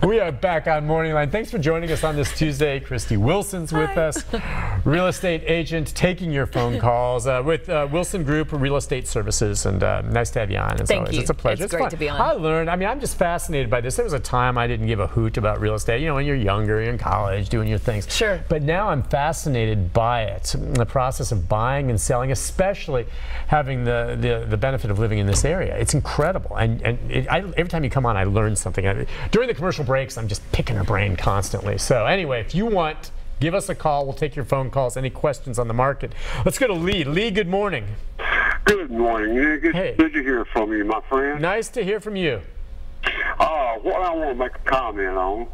We are back on Morning Line. Thanks for joining us on this Tuesday. Christie Wilson's with us, real estate agent, taking your phone calls with Wilson Group Real Estate Services. And nice to have you on. Thank you. It's a pleasure. It's great fun. to be on. I learned, I'm just fascinated by this. There was a time I didn't give a hoot about real estate. You know, when you're younger, you're in college, doing your things. Sure. But now I'm fascinated by it, the process of buying and selling, especially having the benefit of living in this area. It's incredible. And every time you come on, I learn something. During the commercial breaks, I'm just picking her brain constantly. So anyway, if you want, give us a call. We'll take your phone calls. Any questions on the market? Let's go to Lee. Lee, good morning. Good morning. Good to hear from you, my friend. Nice to hear from you. What I want to make a comment on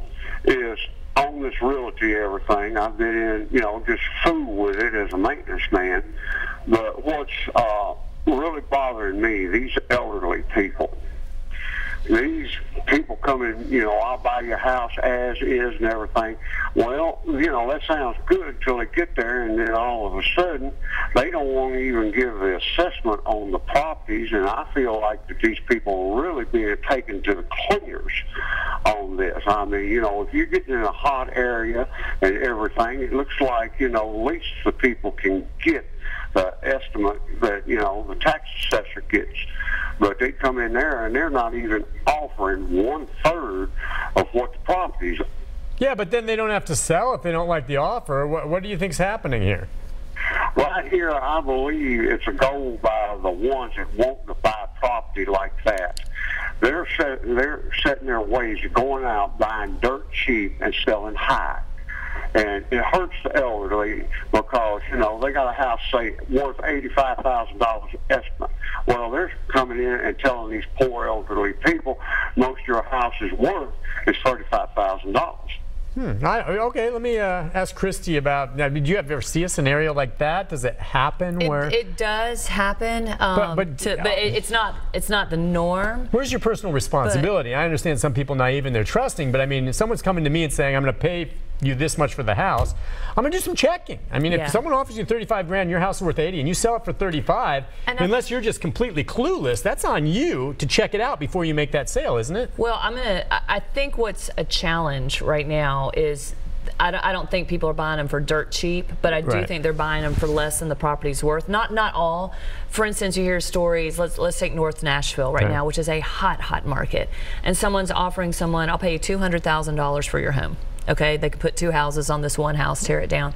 is on this realty everything. I've been in, just fool with it as a maintenance man. But what's really bothering me, these elderly people. These people come in, I'll buy your house as is and everything. Well, that sounds good until they get there, and then all of a sudden, they don't want to even give the assessment on the properties, and I feel like that these people are really being taken to the cleaners on this. I mean, if you're getting in a hot area and everything, it looks like, at least the people can get the estimate that, the tax assessor gets. But they come in there and they're not even offering 1/3 of what the properties are. Yeah, but then they don't have to sell if they don't like the offer. What do you think's happening here? Right here, I believe it's a goal by the ones that want to buy property like that. They're setting their ways of going out, buying dirt cheap and selling high. And it hurts the elderly because, they got a house, say, worth $85,000 estimate. Well, they're coming in and telling these poor elderly people most of your house's worth is $35,000. Okay, let me ask Christie about. Now, did you ever see a scenario like that? Does it happen where it does happen? But it's not the norm. Where's your personal responsibility? I understand some people naive and they're trusting, but I mean, if someone's coming to me and saying, I'm going to pay you this much for the house, I'm going to do some checking. I mean, if someone offers you 35 grand, your house is worth 80, and you sell it for 35, unless you're just completely clueless, that's on you to check it out before you make that sale, isn't it? Well, I think what's a challenge right now is I don't think people are buying them for dirt cheap, but I do think they're buying them for less than the property's worth. Not all. For instance, you hear stories. Let's take North Nashville right now, which is a hot market, and someone's offering someone, I'll pay you $200,000 for your home. Okay, they could put 2 houses on this one house, tear it down.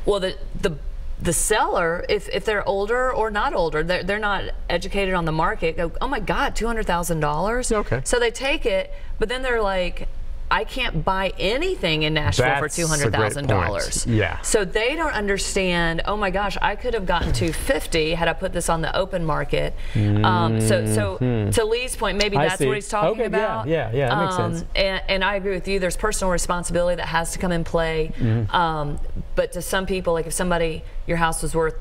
Well, the seller, if they're older or not older, they're not educated on the market, go, oh my God, $200,000? Okay. So they take it, but then they're like, I can't buy anything in Nashville for $200,000. Yeah. So they don't understand, oh my gosh, I could have gotten $250 had I put this on the open market. So to Lee's point, maybe that's what he's talking about. Yeah, that makes sense. And I agree with you, there's personal responsibility that has to come in play. But to some people, like if somebody, your house was worth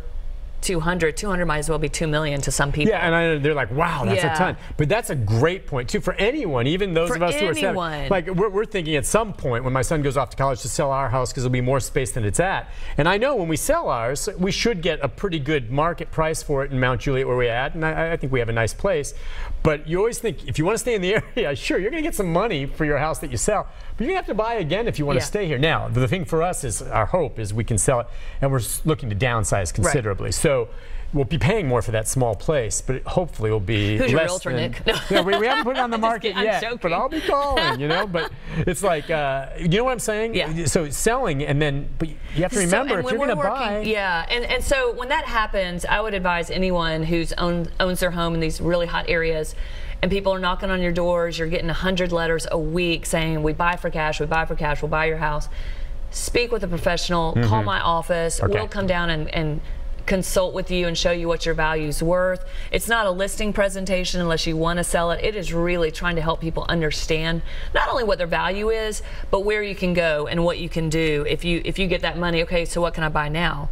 200 might as well be 2 million to some people. Yeah, and they're like, wow, that's a ton. But that's a great point too for anyone, even those of us who are selling. Like we're thinking at some point when my son goes off to college to sell our house because there'll be more space than it's at. And I know when we sell ours, we should get a pretty good market price for it in Mount Juliet where we're at, and I think we have a nice place. But you always think if you want to stay in the area, sure, you're going to get some money for your house that you sell, but you're going to have to buy again if you want to stay here. Now, the thing for us is our hope is we can sell it, and we're looking to downsize considerably. So we'll be paying more for that small place, but hopefully we'll be Who's your less realtor, than, Nick? No. Yeah, we haven't put it on the market yet, joking. but I'll be calling, But it's like, you know what I'm saying? Yeah. So selling, and then, but you have to remember, if you're going to buy. Yeah, and so when that happens, I would advise anyone who's owns their home in these really hot areas, and people are knocking on your doors, you're getting 100 letters a week saying, we buy for cash, we'll buy your house. Speak with a professional, call my office, we'll come down and consult with you and show you what your value's worth. It's not a listing presentation unless you want to sell it. It is really trying to help people understand not only what their value is, but where you can go and what you can do if you get that money. Okay, so what can I buy now?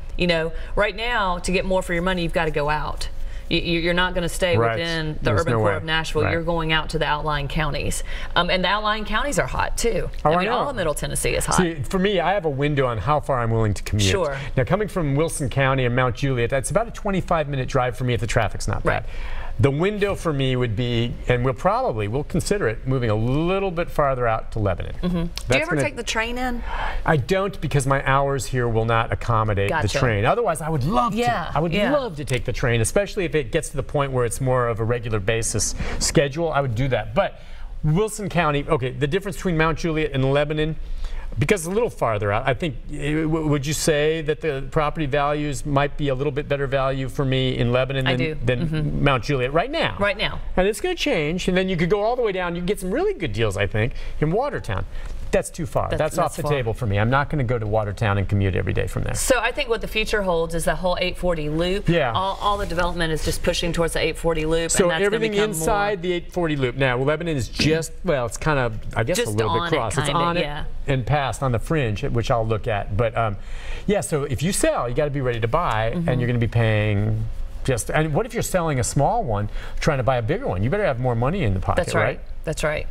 Right now, to get more for your money, you've got to go out. You're not going to stay within the urban core of Nashville. You're going out to the outlying counties. And the outlying counties are hot, too. I mean, all of Middle Tennessee is hot. See, for me, I have a window on how far I'm willing to commute. Sure. Now, coming from Wilson County and Mount Juliet, that's about a 25-minute drive for me if the traffic's not bad. The window for me would be, and we'll consider it, moving a little bit farther out to Lebanon. Do you ever take the train in? I don't, because my hours here will not accommodate the train. Otherwise, I would love to. I would love to take the train, especially if it gets to the point where it's more of a regular basis schedule. I would do that. But Wilson County, okay, the difference between Mount Juliet and Lebanon, because it's a little farther out, I think, would you say that the property values might be a little bit better value for me in Lebanon than Mount Juliet right now? Right now. And it's going to change, and then you could go all the way down. You can get some really good deals, I think, in Watertown. That's too far. That's off the table for me. I'm not going to go to Watertown and commute every day from there. So I think what the future holds is the whole 840 loop. Yeah. All the development is just pushing towards the 840 loop. So and that's everything inside the 840 loop. Now, Lebanon is just, well, it's kind of, I guess, just a little bit cross. It's on it and past on the fringe, which I'll look at. But yeah, so if you sell, you got to be ready to buy, and you're going to be paying and what if you're selling a small one, trying to buy a bigger one? You better have more money in the pocket, That's right? That's right.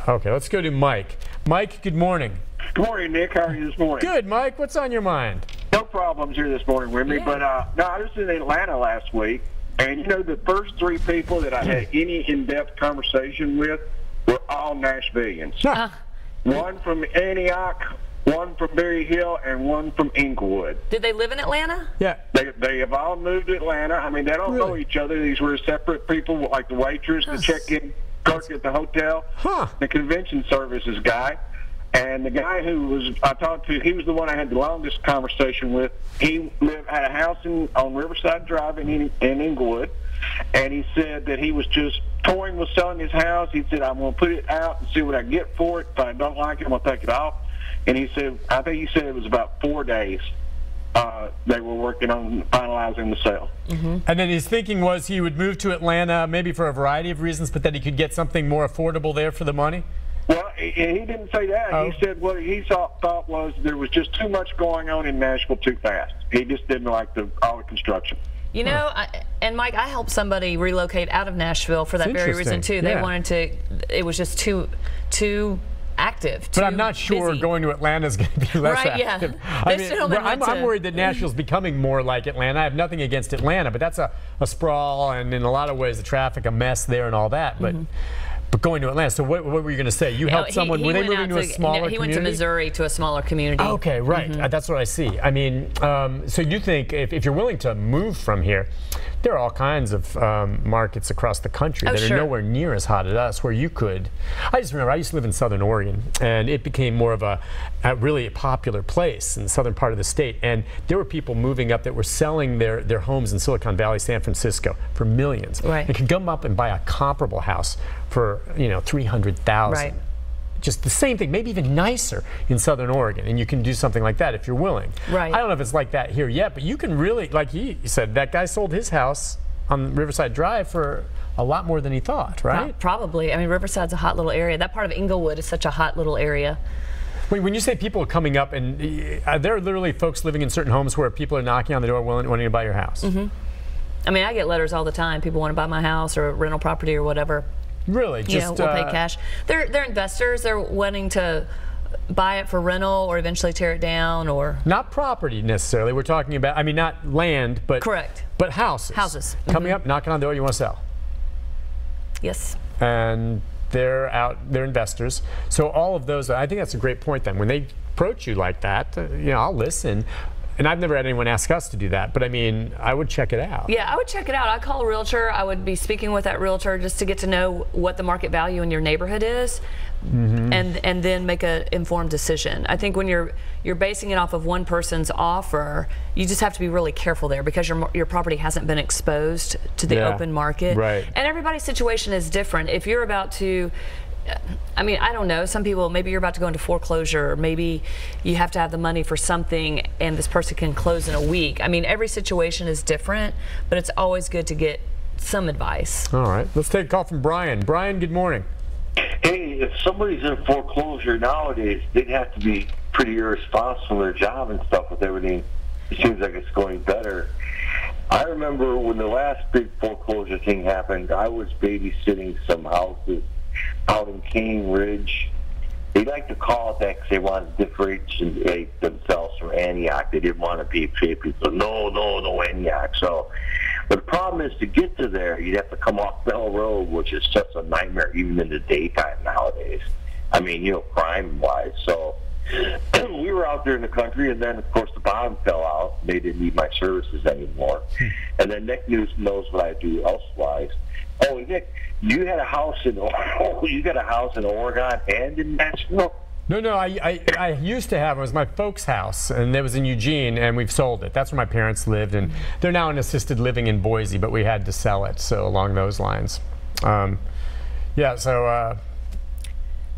Okay, let's go to Mike. Mike, good morning. Good morning, Nick. How are you this morning? Good, Mike. What's on your mind? No problems here this morning with me, but no, I was in Atlanta last week, and you know the first 3 people that I had any in-depth conversation with were all Nashvillians. One from Antioch, one from Berry Hill, and one from Inglewood. Did they live in Atlanta? Yeah. They have all moved to Atlanta. I mean, they don't know each other. These were separate people, like the waitress, the check-in clerk at the hotel, the convention services guy. And the guy who I talked to, he was the one I had the longest conversation with. He had a house on Riverside Drive in Inglewood, and he said that he was just toying with selling his house. He said, I'm going to put it out and see what I get for it. If I don't like it, I'm going to take it off. And he said, I think he said it was about 4 days they were working on finalizing the sale. And then his thinking was he would move to Atlanta, maybe for a variety of reasons, but that he could get something more affordable there for the money? Well, he didn't say that. He said what he thought was there was just too much going on in Nashville too fast. He just didn't like all the construction. You know, and Mike, I helped somebody relocate out of Nashville for that very reason too. They wanted to. It was just too active. But I'm not sure going to Atlanta is going to be less active. Yeah. I mean, I'm worried that Nashville's becoming more like Atlanta. I have nothing against Atlanta, but that's a sprawl, and in a lot of ways the traffic a mess there and all that. But going to Atlanta, so what were you going to say? You helped someone, were they moving to a smaller community? He went to Missouri to a smaller community. Okay, right. That's what I see. I mean, so you think if you're willing to move from here, there are all kinds of markets across the country that are nowhere near as hot as us, where you could. I just remember I used to live in Southern Oregon, and it became more of a really popular place in the southern part of the state. And there were people moving up that were selling their homes in Silicon Valley, San Francisco, for millions. Right. They could come up and buy a comparable house for $300,000. Right. Just the same thing, maybe even nicer in Southern Oregon, and you can do something like that if you're willing. Right. I don't know if it's like that here yet, but you can really, like he said, that guy sold his house on Riverside Drive for a lot more than he thought, right? Probably. I mean, Riverside's a hot little area. That part of Inglewood is such a hot little area. When you say people are coming up, and there are literally folks living in certain homes where people are knocking on the door wanting to buy your house. I mean, I get letters all the time. People want to buy my house or rental property or whatever. Really? Just we'll pay cash. They're investors. They're wanting to buy it for rental or eventually tear it down, or not property necessarily. We're talking about, I mean, not land, but but houses. Houses coming up, knocking on the door. You want to sell? Yes. And they're investors. So all of those. I think that's a great point. Then when they approach you like that, I'll listen. And I've never had anyone ask us to do that, but I mean, I would check it out. Yeah, I would check it out. I'd call a realtor. I would be speaking with that realtor just to get to know what the market value in your neighborhood is, and then make an informed decision. I think when you're basing it off of one person's offer, you just have to be really careful there, because your property hasn't been exposed to the open market. Right. And everybody's situation is different. If you're about to, I mean, I don't know. Some people, maybe you're about to go into foreclosure, or maybe you have to have the money for something and this person can close in a week. I mean, every situation is different, but it's always good to get some advice. All right. Let's take a call from Brian. Brian, good morning. Hey, if somebody's in foreclosure nowadays, they'd have to be pretty irresponsible in their job and stuff with everything. It seems like it's going better. I remember when the last big foreclosure thing happened, I was babysitting some houses out in Cane Ridge. They like to call it that because they want to differentiate themselves from Antioch. They didn't want to be people. No Antioch. So But the problem is to get to there, you'd have to come off Bell Road, which is just a nightmare even in the daytime nowadays. I mean, you know, crime-wise. So we were out there in the country, and then, of course, the bottom fell out. They didn't need my services anymore. And then Nick knows what I do elsewise. Oh, Nick, you had a house in Oregon and in Nashville? No, I used to have, it was my folks' house, and it was in Eugene, and we've sold it. That's where my parents lived, and they're now in assisted living in Boise, but we had to sell it, so along those lines. Yeah, so...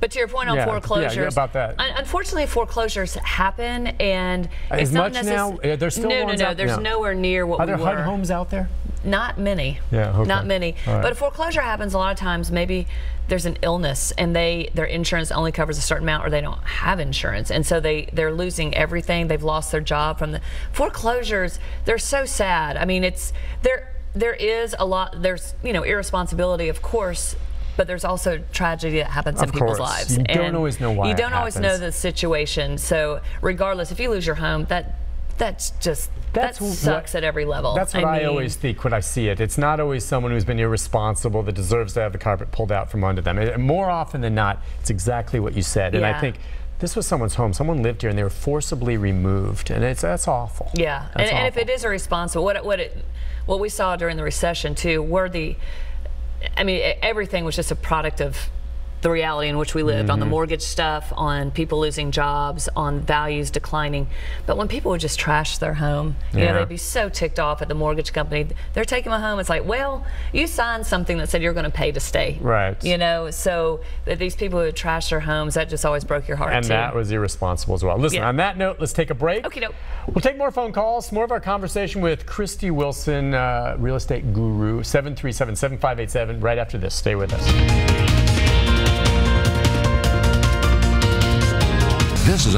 But to your point on foreclosures, yeah, about that. Unfortunately, foreclosures happen, and it's not much now. There's still ones out? There's nowhere near what we were. Are there HUD homes out there? Not many. Yeah, okay. Not many. Right. But a foreclosure happens a lot of times. Maybe there's an illness, and their insurance only covers a certain amount, or they don't have insurance, and so they're losing everything. They've lost their job from the foreclosures. They're so sad. I mean, there is a lot. There's irresponsibility, of course. But there's also tragedy that happens in people's lives. You don't always know why. You don't always know the situation. So regardless, if you lose your home, that sucks at every level. That's what I always think when I see it. It's not always someone who's been irresponsible that deserves to have the carpet pulled out from under them. More often than not, it's exactly what you said. And I think this was someone's home. Someone lived here, and they were forcibly removed, and that's awful. Yeah, and if it is irresponsible, what we saw during the recession too everything was just a product of the reality in which we lived, on the mortgage stuff, on people losing jobs, on values declining. But when people would just trash their home, you know, they'd be so ticked off at the mortgage company. They're taking my home. It's like, well, you signed something that said you're going to pay to stay. Right. You know, so that these people who would trash their homes, that just always broke your heart, and that was irresponsible as well. Listen, on that note, let's take a break. Okay, doke. We'll take more phone calls, more of our conversation with Christie Wilson, real estate guru, 737-7587, right after this. Stay with us. This is